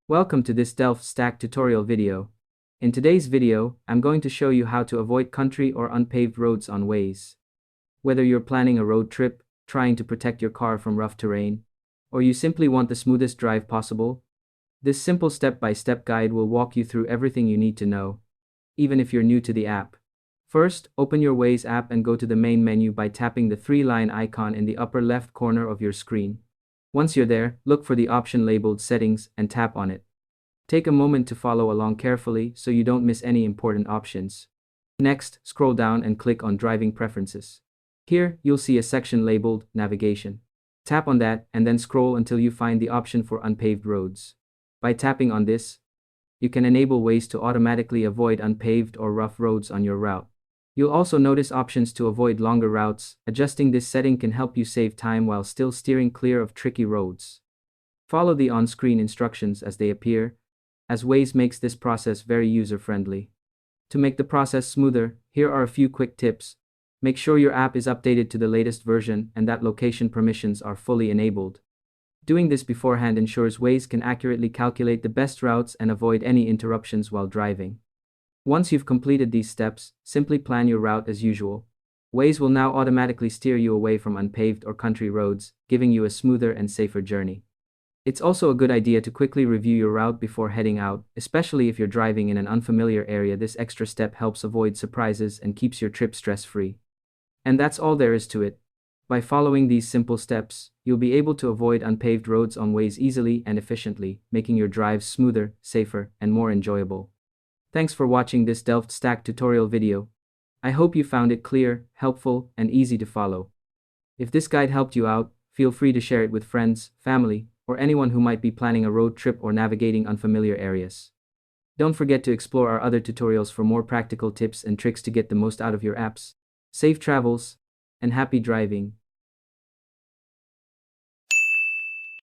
Welcome to this Delft Stack tutorial video. In today's video, I'm going to show you how to avoid country or unpaved roads on Waze. Whether you're planning a road trip, trying to protect your car from rough terrain, or you simply want the smoothest drive possible, this simple step-by-step guide will walk you through everything you need to know, even if you're new to the app. First, open your Waze app and go to the main menu by tapping the three-line icon in the upper left corner of your screen. Once you're there, look for the option labeled Settings and tap on it. Take a moment to follow along carefully so you don't miss any important options. Next, scroll down and click on Driving Preferences. Here, you'll see a section labeled Navigation. Tap on that and then scroll until you find the option for unpaved roads. By tapping on this, you can enable Waze to automatically avoid unpaved or rough roads on your route. You'll also notice options to avoid longer routes. Adjusting this setting can help you save time while still steering clear of tricky roads. Follow the on-screen instructions as they appear, as Waze makes this process very user-friendly. To make the process smoother, here are a few quick tips. Make sure your app is updated to the latest version and that location permissions are fully enabled. Doing this beforehand ensures Waze can accurately calculate the best routes and avoid any interruptions while driving. Once you've completed these steps, simply plan your route as usual. Waze will now automatically steer you away from unpaved or country roads, giving you a smoother and safer journey. It's also a good idea to quickly review your route before heading out, especially if you're driving in an unfamiliar area. This extra step helps avoid surprises and keeps your trip stress-free. And that's all there is to it. By following these simple steps, you'll be able to avoid unpaved roads on Waze easily and efficiently, making your drives smoother, safer, and more enjoyable. Thanks for watching this Delft Stack tutorial video. I hope you found it clear, helpful, and easy to follow. If this guide helped you out, feel free to share it with friends, family, or anyone who might be planning a road trip or navigating unfamiliar areas. Don't forget to explore our other tutorials for more practical tips and tricks to get the most out of your apps. Safe travels, and happy driving.